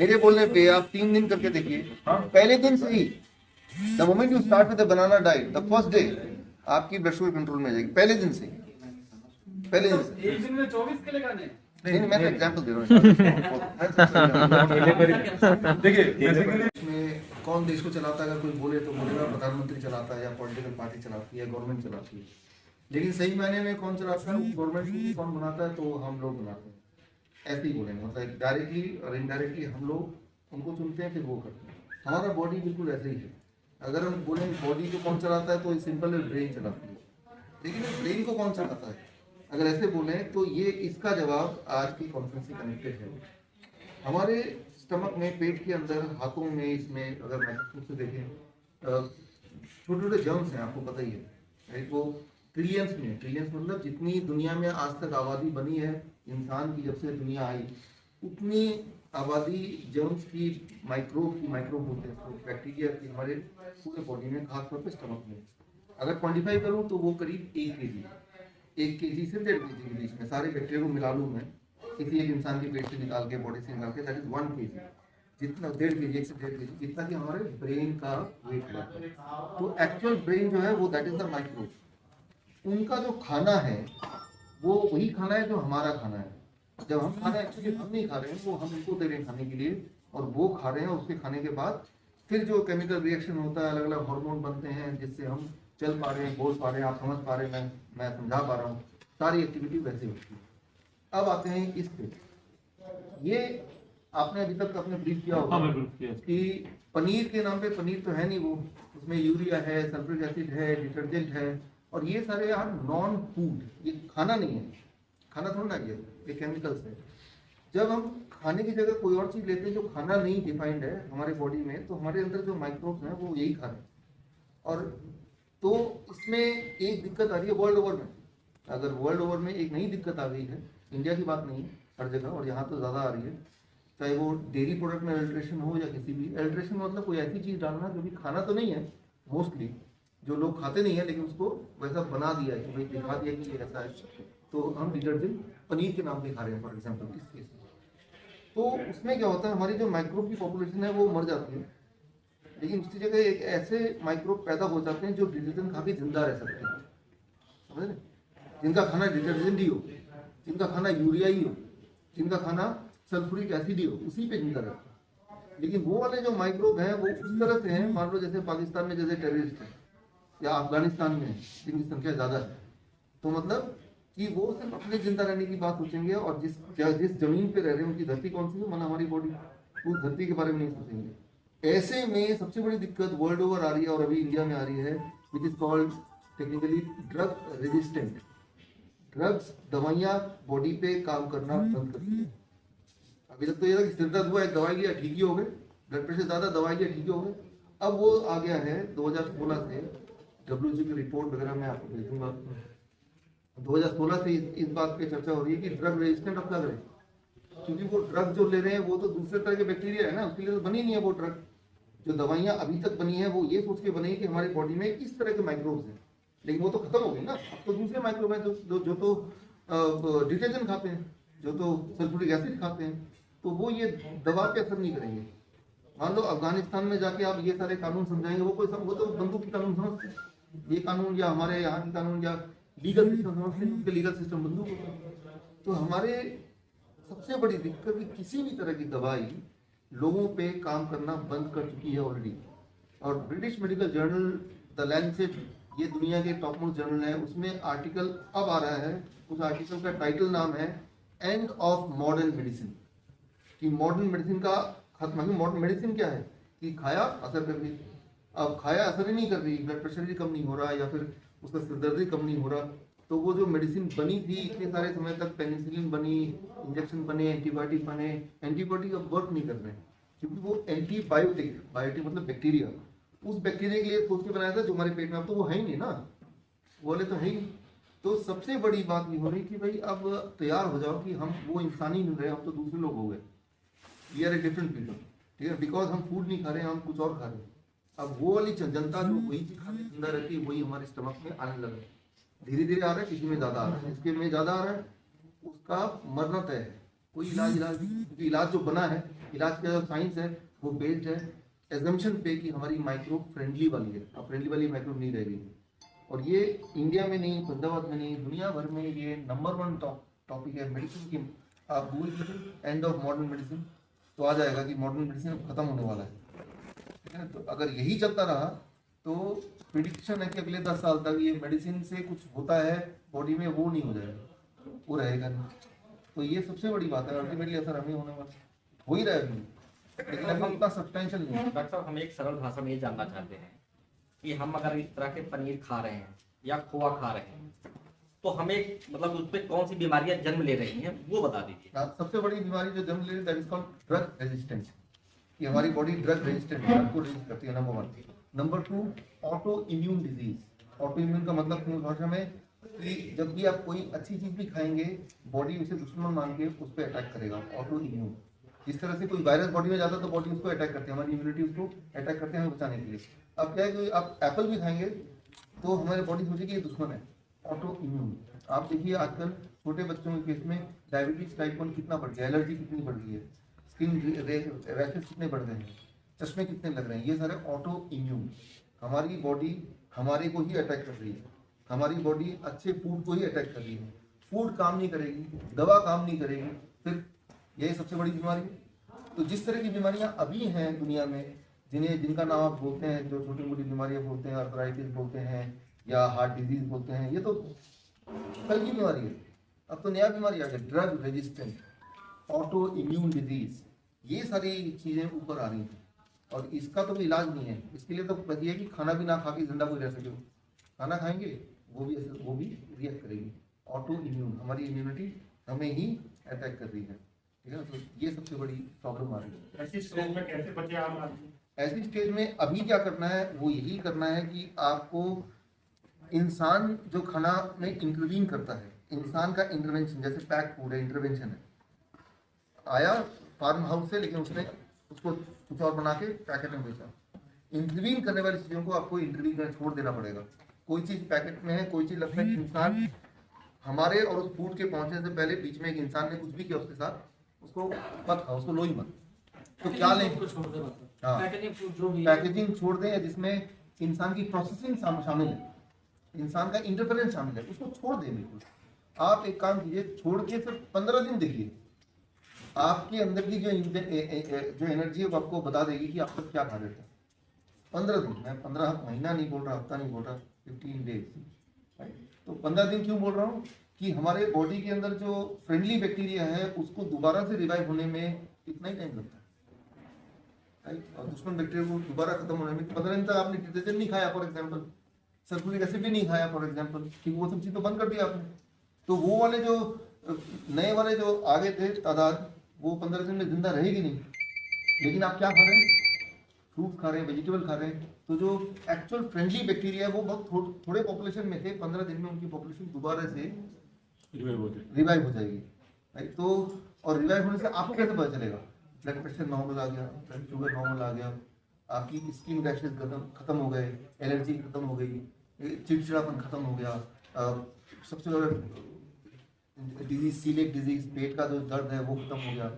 मेरे बोलने पे आप 3 दिन करके देखिए, पहले दिन से ही the moment you start with the banana diet the first day आपकी ब्लड शुगर कंट्रोल में आ जाएगी, पहले दिन से। पहले दिन से एक दिन में 24 किलो खाने। नहीं, मैं तो एग्जांपल दे रहा हूँ। देखिए बेसिकली इसमें कौन देश को चलाता है, अगर कोई बोले तो बोलेगा प्रधानमंत्री चलाता है या पॉलिटिकल पार्टी चलाती है, गवर्नमेंट चलाती है। लेकिन सही मायने में कौन चलाता है, गवर्नमेंट को कौन बनाता है, तो हम लोग बनाते हैं। ऐसे ही बोलेंगे, मतलब डायरेक्टली और इनडायरेक्टली हम लोग उनको चुनते हैं, फिर वो करते हैं। हमारा बॉडी बिल्कुल ऐसे ही है। अगर हम बोलें बॉडी को कौन चलाता है, तो सिंपल है, ब्रेन चलाती है। लेकिन ब्रेन को कौन चलाता है, अगर ऐसे बोलें तो ये इसका जवाब आज की कॉन्फ्रेंस से कनेक्टेड है। हमारे स्टमक में, पेट के अंदर, हाथों में, इसमें अगर माइक्रोस्कोप से देखें छोटे छोटे जर्म्स हैं, आपको पता ही है राइट। वो ट्रिलियंस में, ट्रिलियंस मतलब जितनी दुनिया में आज तक आबादी बनी है इंसान की, जब से दुनिया आई, उतनी आबादी जर्म्स की, माइक्रोब होते हैं, तो बैक्टीरिया की हमारे पूरे बॉडी में, खासतौर पर स्टमक में। अगर क्वान्टिफाई करूँ तो वो करीब 1 kg से 1.5 kg के बीच में, सारे बैक्टीरिया को मिला लूँ मैं किसी एक इंसान के पेट से निकाल के, बॉडी से निकाल के, दैट इज 1 kg। जितना 1.5 kg, 1 से 1.5 kg, जितना कि हमारे ब्रेन का वेट है। तो एक्चुअल ब्रेन जो है वो दैट इज द माइक्रोब। उनका जो खाना है वो वही खाना है जो हमारा खाना है। जब हम खा रहे हैं, एक्चुअली हम नहीं खा रहे हैं, वो हम उनको दे रहे हैं खाने के लिए, और वो खा रहे हैं। उसके खाने के बाद फिर जो केमिकल रिएक्शन होता है, अलग अलग हार्मोन बनते हैं, जिससे हम चल पा रहे हैं, बोल पा रहे हैं, आप समझ पा रहे हैं, मैं समझा पा रहा हूँ, सारी एक्टिविटी वैसे होती है। अब आते हैं इस पे, ये आपने अभी तक आपने ब्रीफ किया होगा कि पनीर के नाम पे, पनीर तो है नहीं वो, उसमें यूरिया है, सल्फ्यूरिक एसिड है, डिटर्जेंट है, और ये सारे यार नॉन फूड, ये खाना नहीं है, खाना थोड़ा ना, ये केमिकल्स है। जब हम खाने की जगह कोई और चीज़ लेते हैं जो खाना नहीं डिफाइंड है हमारे बॉडी में, तो हमारे अंदर जो माइक्रोब्स हैं वो यही खा रहे हैं। और तो इसमें एक दिक्कत आ रही है वर्ल्ड ओवर में। अगर वर्ल्ड ओवर में एक नई दिक्कत आ गई है, इंडिया की बात नहीं, हर जगह, और यहाँ तो ज़्यादा आ रही है, चाहे वो डेयरी प्रोडक्ट में एल्ट्रेशन हो या किसी भी एल्ट्रेशन, मतलब कोई ऐसी चीज़ डालना जो भी खाना तो नहीं है, मोस्टली जो लोग खाते नहीं है, लेकिन उसको वैसा बना दिया है कि भाई दिखा दिया कि ये ऐसा है, तो हम डिटर्जेंट पनीर के नाम पे खा रहे हैं फॉर एग्जाम्पल इस केस में। तो उसमें क्या होता है, हमारी जो माइक्रोब की पॉपुलेशन है वो मर जाती है, लेकिन उसकी जगह एक ऐसे माइक्रोब पैदा हो जाते हैं जो डिटर्जेंट खा के जिंदा रह सकते हैं, समझ रहे, जिनका खाना डिटर्जेंट ही हो, जिनका खाना यूरिया ही हो, जिनका खाना सल्फ्यूरिक एसिड ही हो, उसी पे जिंदा रहता है। लेकिन वो वाले जो माइक्रोब हैं वो उस तरह से हैं, मान लो जैसे पाकिस्तान में जैसे टेररिस्ट हैं या अफगानिस्तान में जिनकी संख्या ज़्यादा है, तो मतलब कि वो सिर्फ अपने जिंदा रहने की बात सोचेंगे, और जिस जमीन पे रह रहे हैं उनकी धरती कौन सी है, माना हमारी बॉडी, उस धरती के बारे में नहीं सोचेंगे। ऐसे में सबसे बड़ी दिक्कत वर्ल्ड ओवर आ रही है, और अभी इंडिया में आ रही है, which is called technically drug resistant. Drugs, दवाइयाँ बॉडी पे काम करना बंद करती है। अभी तक तो ये था कि सिर दर्द हुआ, एक दवाई लिया, ठीक ही हो गए, ब्लड प्रेशर ज़्यादा, दवाई लिया, ठीक ही हो गए। अब वो आ गया है 2016 से, WHO की रिपोर्ट वगैरह मैं आपको भेजूंगा। 2016 से इस बात पे चर्चा हो रही है कि ड्रग रेजिस्टेंट अब क्या करें, क्योंकि वो ड्रग जो ले रहे हैं वो तो दूसरे तरह के बैक्टीरिया है ना, उसके लिए तो बनी नहीं है वो ड्रग। जो दवाइयाँ अभी तक बनी है वो ये सोच के बनी है कि हमारी बॉडी में इस तरह के माइक्रोब्स हैं, लेकिन वो तो खत्म हो गई ना। अब तो दूसरे माइक्रोब हैं जो तो डिटर्जेंट खाते हैं, जो तो सल्फ्यूरिक एसिड खाते हैं, तो वो ये दवा पे असर नहीं करेंगे। मान लो अफगानिस्तान में जाके आप ये सारे कानून समझाएंगे, वो तो बंदूक की कानून समझते हैं, ये कानून या हमारे यहाँ की कानून या लीगल सिस्टम समझते हैं, उनके लीगल सिस्टम बंदूक होता है। तो हमारे सबसे बड़ी दिक्कत कि किसी भी तरह की दवाई लोगों पे काम करना बंद कर चुकी है ऑलरेडी। और British medical journal the Lancet, ये दुनिया के टॉप मोस्ट जर्नल है, उसमें आर्टिकल अब आ रहा है, उस आर्टिकल का टाइटल नाम है एंड ऑफ मॉडर्न मेडिसिन, कि मॉडर्न मेडिसिन का खत्म। मॉडर्न मेडिसिन क्या है कि खाया असर कर रही, अब खाया असर ही नहीं कर रही, ब्लड प्रेशर भी कम नहीं हो रहा, या फिर उसका सिरदर्द भी कम नहीं हो रहा, तो वो जो मेडिसिन बनी थी इतने सारे समय तक, पेनिसिलिन बनी, इंजेक्शन बने, एंटीबायोटिक बने, एंटीबायोटिक अब वर्क नहीं कर रहे हैं, क्योंकि वो एंटीबायोटिक, बायोटिक मतलब बैक्टीरिया, उस बैक्टीरिया के लिए सोच के बनाया था जो हमारे पेट में, अब तो वो है ही नहीं ना, वो वाले तो है ही नहीं। तो सबसे बड़ी बात ये हो रही कि भाई अब तैयार हो जाओ कि हम वो इंसान ही नहीं रहे, हम तो दूसरे लोग हो गए, we are a different people, ठीक है, बिकॉज हम फूड नहीं खा रहे हैं, हम कुछ और खा रहे हैं। अब वो वाली जनता जो वही चीज खाने जिंदा रहती है, वही हमारे स्टमक में आने लगा है, धीरे धीरे आ रहा है, किसी में ज़्यादा आ रहा है, इसके में ज़्यादा आ रहा है, उसका मरना तय है, कोई इलाज क्योंकि इलाज जो बना है इलाज का जो साइंस है वो बेस्ड है एजम्पशन पे कि हमारी माइक्रोब फ्रेंडली वाली है। अब फ्रेंडली वाली माइक्रोब नहीं रह गई, और ये इंडिया में नहीं, फरीदाबाद में नहीं, दुनिया भर में ये नंबर 1 टॉपिक है मेडिसिन की। आप गूगल कीजिए एंड ऑफ मॉडर्न मेडिसिन, तो आ जाएगा कि मॉडर्न मेडिसिन खत्म होने वाला है, ठीक है। तो अगर यही चलता रहा तो प्रिडिक्शन है कि अगले 10 साल तक ये मेडिसिन से कुछ होता है बॉडी में वो नहीं हो जाएगा, वो रहेगा नहीं। तो ये सबसे बड़ी बात है, अल्टीमेटली असर हमें होने वाला हो ही रहा है अभी, लेकिन अभी उतना सब्सटेंशियल नहीं है। डॉक्टर साहब, हम एक सरल भाषा में ये जानना चाहते हैं कि हम अगर इस तरह के पनीर खा रहे हैं या खोआ खा रहे हैं तो हमें मतलब उस पर कौन सी बीमारियां जन्म ले रही हैं वो बता दीजिए। सबसे बड़ी बीमारी जो जन्म ले रही है that is called drug resistance, कि हमारी बॉडी ड्रग रेजिस्टेंट है, ड्रग को रेजिस्ट करती है, number 1। Number 2 auto immune disease. Auto immune का मतलब पूरी भाषा में कि जब भी आप कोई अच्छी चीज भी खाएंगे बॉडी उसे दुश्मन मान के उस पर अटैक करेगा, ऑटो इम्यून। जिस तरह से कोई वायरस बॉडी में जाता है तो बॉडी उसको अटैक करती है, हमारी इम्यूनिटी उसको अटैक करते हैं हमें बचाने के लिए। अब क्या है कि आप एप्पल भी खाएंगे तो हमारी बॉडी सोचेगी ये दुश्मन है, ऑटो इम्यून। आप देखिए आजकल छोटे बच्चों के केस में डायबिटीज टाइप 1 कितना बढ़ गया, एलर्जी कितनी बढ़ गई है, स्किन रैशेस कितने बढ़ गए हैं, चश्मे कितने लग रहे हैं, ये सारे ऑटो इम्यून। हमारी बॉडी हमारे को ही अटैक कर रही है, हमारी बॉडी अच्छे फूड को ही अटैक कर रही है। फूड काम नहीं करेगी, दवा काम नहीं करेगी, फिर यही सबसे बड़ी बीमारी है। तो जिस तरह की बीमारियां अभी हैं दुनिया में, जिनका नाम आप बोलते हैं, जो छोटी मोटी बीमारियां बोलते हैं, आर्थराइटिस बोलते हैं या हार्ट डिजीज बोलते हैं, ये तो कल की बीमारी है। अब तो नया बीमारी आ गया, drug resistant, auto immune disease, ये सारी चीजें ऊपर आ रही हैं। और इसका तो कोई इलाज नहीं है, इसके लिए तो बस ये कि खाना भी ना खा के जिंदा कोई रह सके। खाना खाएंगे वो भी रिएक्ट करेगी, ऑटो इम्यून, हमारी इम्यूनिटी हमें ही अटैक कर रही है, ठीक है। तो ये सबसे बड़ी प्रॉब्लम आ रही है। ऐसी स्टेज में कैसे बचे आप? ऐसी स्टेज में अभी क्या करना है, वो यही करना है कि आपको इंसान जो खाना में इंटरवीन करता है, इंसान का इंटरवेंशन, जैसे पैक फूड है, इंटरवेंशन है, आया फार्म हाउस से लेकिन उसने उसको कुछ और बना के पैकेट में बेचा। इंटरवीन करने वाली चीज़ों को आपको इंटरवीन करना छोड़ देना पड़ेगा। कोई चीज़ पैकेट में है, कोई चीज़ लगता है कि इंसान हमारे और उस फूड के पहुंचने से पहले बीच में एक इंसान ने कुछ भी किया उसके साथ, उसको मत खाओ, उसको लो ही मत। तो क्या लें, हाँ पैकेजिंग छोड़ दें जिसमें इंसान की प्रोसेसिंग शामिल है, इंसान का इंटरफेरेंस शामिल है, उसको छोड़ दें बिल्कुल। आप एक काम कीजिए, छोड़ के सिर्फ 15 दिन देखिए, आपके अंदर की जो एनर्जी है वो आपको बता देगी कि आप सब क्या खा रहे थे। 15 दिन, मैं 15 महीना नहीं बोल रहा, हफ्ता नहीं बोल रहा, 15 डेज। तो 15 दिन क्यों बोल रहा हूँ कि हमारे बॉडी के अंदर जो फ्रेंडली बैक्टीरिया है उसको दोबारा से रिवाइव होने में कितना ही टाइम लगता है, और दुश्मन बैक्टीरिया को दोबारा खत्म होने में 15 दिन तक आपने डिटर्जेंट नहीं खाया फॉर एग्जाम्पल, सल्फ्यूरिक एसिड भी नहीं खाया फॉर एग्जाम्पल, ठीक, वो सब चीज़ तो बंद कर दिया आपने। तो वो वाले जो नए वाले जो आगे थे तादाद, वो 15 दिन में जिंदा रहेगी नहीं। लेकिन आप क्या खा रहे हैं, फ्रूट खा रहे हैं, वेजिटेबल खा रहे हैं, तो जो एक्चुअल फ्रेंडली बैक्टीरिया है वो बहुत थोड़े पॉपुलेशन में थे, 15 दिन में उनकी पॉपुलेशन दोबारा से रिवाइव हो जाएगी, राइट। तो और रिवाइव होने से आपको कैसे पता चलेगा, ब्लड प्रेशर नॉर्मल आ गया, ब्लड शुगर नॉर्मल आ गया, आपकी स्किन रैशेज खत्म हो गए, एलर्जी खत्म हो गई, चिड़चिड़ापन खत्म हो गया, सबसे बड़ा डिजीज सीलिक डिजीज, पेट का जो दर्द है वो खत्म हो गया,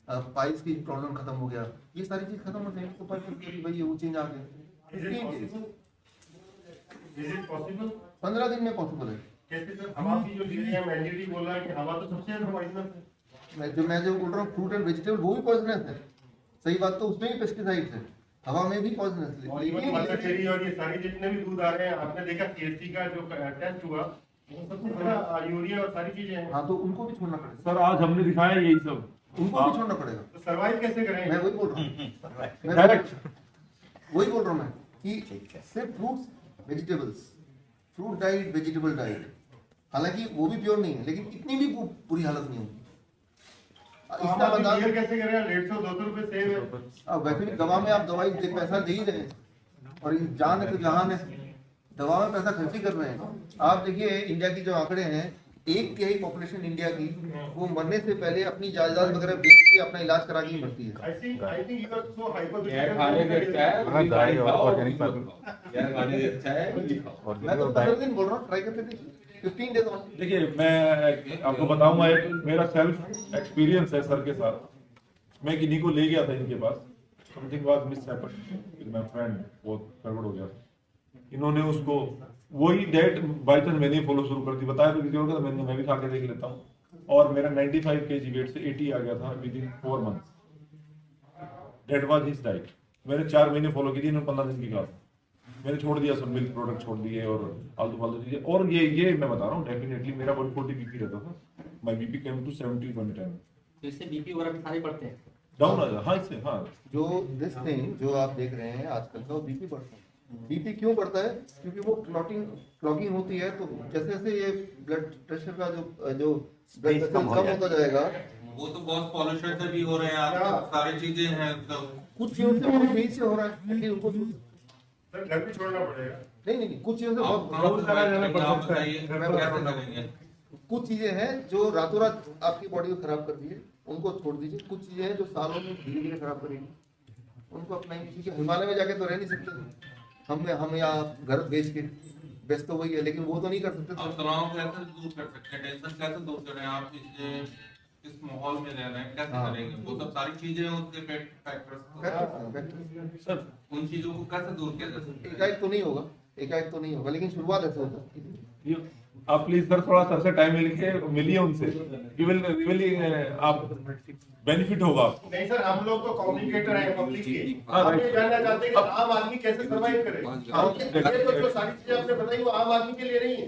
पाइल्स की प्रॉब्लम खत्म हो गया, ये सारी चीज खत्म हो जाएगी। तो पता चलता है कि भाई वो चेंज आ गया। 15 दिन में पॉसिबल है। कैसे सर? हवा की जो चीजें हैं, मैंडेटरी बोल रहा है कि हवा तो सबसे ज्यादा पॉइजनस है। मैं जो बोल रहा हूँ फ्रूट एंड वेजिटेबल वो भी पॉइजनस है, सही बात, तो उसमें भी पेस्टिसाइड्स है, हवा में भी पॉइजनस है। और ये सारी जितने भी दूध आ रहे हैं, आपने देखा सीएससी का जो टेस्ट हुआ, वो सबसे बड़ा यूरिया और सारी चीजें हैं। हाँ, तो उनको भी छोड़ना पड़ेगा सर, आज हमने दिखाया यही सब, उनको भी छोड़ना पड़ेगा। तो सर्वाइव कैसे करेंगे? मैं वही बोल रहा हूँ, डायरेक्ट वही बोल रहा हूँ मैं कि सिर्फ fruits vegetables, fruit diet, vegetable diet, हालांकि वो भी प्योर नहीं है, लेकिन इतनी भी बुरी हालत नहीं होगी। इसका बंदा कैसे करें? 150-200 रुपए सेव है। अब वैसे भी दवा में आप दवाई पैसा दे ही रहे हैं, और जान है तो जहान है, दवा में पैसा खर्च ही कर रहे हैं। आप देखिए इंडिया की जो आंकड़े हैं, 1/3 पॉपुलेशन इंडिया की वो मरने से पहले अपनी जायदाद वगैरह बेच के अपना इलाज करा के ही मरती है। मैं तो 15 दिन बोल रहा हूँ, ट्राई करके देखिए, 15 डेज ऑन। देखिए, मैं आपको बताऊंगा, एक मेरा सेल्फ एक्सपीरियंस है सर के साथ। मैं किन्हीं को ले गया था इनके पास, something was miss happened with my friend, बहुत गड़बड़ हो गया। इन्होंने उसको वही डाइट बाय चांस मैंने फॉलो शुरू कर दी, बताया तो किसी और का, मैं भी खा के देख लेता हूँ, और मेरा 95 kg वेट से 80 आ गया था with in 4 months. That was his diet. मैंने 4 महीने फॉलो की थी, इन्होंने 15 दिन की कहा। मैंने छोड़ दिया सब मिल्क प्रोडक्ट छोड़ दिए और आलतू फालतू चीजें। और ये मैं बता रहा हूँ, डेफिनेटली मेरा 140 बीपी रहता था, my BP came to 70 one time. तो इससे बीपी वगैरह भी सारे बढ़ते हैं, डाउन आ जा। हाँ इससे, हाँ जो दिस थिंग जो आप देख रहे हैं आजकल का, बीपी बढ़ता है। बीपी क्यों बढ़ता है? क्योंकि वो क्लॉगिंग होती है, तो जैसे जैसे ये ब्लड प्रेशर का जो ब्लड प्रेशर कम होता जाएगा, वो तो बहुत पॉल्यूशन से भी हो रहे हैं, आप सारी चीजें हैं तो कुछ चीजों से बहुत तेज से हो रहा है, लेकिन उनको सर घर भी छोड़ना पड़ेगा। नहीं कुछ चीजों से आप बहुत कहाँ से करेंगे? आप बताइए कैसे करेंगे? कुछ चीजें हैं जो रातों रात आपकी बॉडी को खराब कर दी है, उनको छोड़ दीजिए। कुछ चीजें हैं जो सालों में धीरे धीरे खराब करेंगी, उनको अपनाइए। क्योंकि हिमालय में जाके तो रह नहीं सकते हम यहाँ घर बेच तो वही है, लेकिन वो तो नहीं कर सकते। आप तनाव कैसे दूर कर सकते हैं, टेंशन कैसे दूर करें? आप इस माहौल में रह रहे हैं, कैसे हाँ। करेंगे? वो सब सारी चीजें उसके फैक्टर्स, सर उन चीजों को कैसे दूर किया जा सकता है? एकाएक तो नहीं होगा, लेकिन शुरुआत ऐसे होता है। ये आप प्लीज सर थोड़ा सर से टाइम मिलिए उनसे, यू विल रियली आप बेनिफिट होगा आपको। नहीं सर, हम लोग तो कम्युनिकेटर हैं पब्लिक के, हाँ, हम ये right. जानना चाहते हैं कि आम आदमी कैसे सर्वाइव करे। ये तो जो सारी चीजें आपने बताई वो आम आदमी के लिए नहीं है।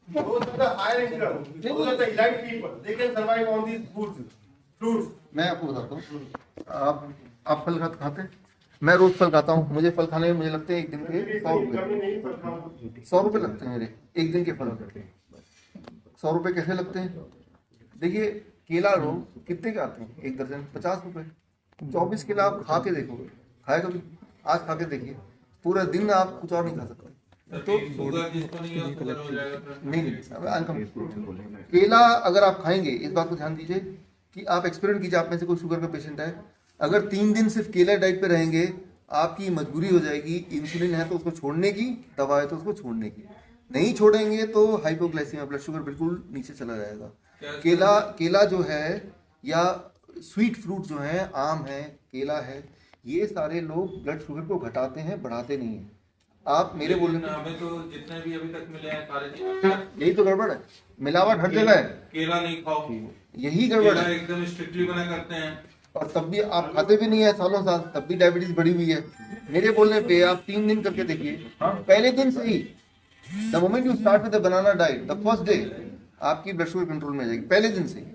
Those are the higher income, those are the elite people, they can survive on these foods, fruits. मैं आपको बताता हूँ, आप फल खाते हैं? मैं रोज फल खाता हूँ। मुझे फल खाने में मुझे लगते हैं एक दिन के 100 रुपए। कमी नहीं पर खाओ। 100 रुपए लगते हैं मेरे एक दिन के फल। 100 रुपए कैसे लगते हैं? देखिए केला रोज कितने के आते हैं? एक दर्जन 50 रुपए। 24 केला आप खा के देखो, खाए कभी? आज खा के देखिए, पूरा दिन आप कुछ और नहीं खा सकते। तो शुगर जिसको नहीं है शुगर हो जाएगा फिर। नहीं, केला अगर आप खाएंगे, इस बात को ध्यान दीजिए कि आप एक्सपेरिमेंट कीजिए, आप में से कोई शुगर का पेशेंट है, अगर 3 दिन सिर्फ केला डाइट पे रहेंगे, आपकी मजबूरी हो जाएगी। इंसुलिन है तो उसको छोड़ने की, दवा है तो उसको छोड़ने की। नहीं छोड़ेंगे तो हाइपोग्लाइसीमिया, ब्लड शुगर बिल्कुल नीचे चला जाएगा। केला जो है या स्वीट फ्रूट जो है, आम है, केला है, ये सारे लोग ब्लड शुगर को घटाते हैं, बढ़ाते नहीं है। आप मेरे बोलने लेकिन हमें तो जितने भी अभी तक मिले हैं सारे चीजें, यही तो गड़बड़ है, मिलावट हर जगह है, केला नहीं खाओ, यही गड़बड़ केला है। एकदम स्ट्रिक्टली मना करते हैं। और तब भी आप खाते भी नहीं है सालों साल, तब भी डायबिटीज बढ़ी हुई है। मेरे बोलने पे आप 3 दिन करके देखिए, पहले दिन से ही, the moment you start with the banana diet, the first day आपकी ब्लड शुगर कंट्रोल में आ जाएगी। पहले दिन से ही,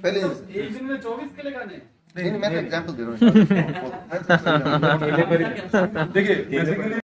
पहले दिन से। एक दिन में 24 केले खाने? नहीं, मैं तो एग्जाम्पल दे रहा हूँ। देखिए बेसिकली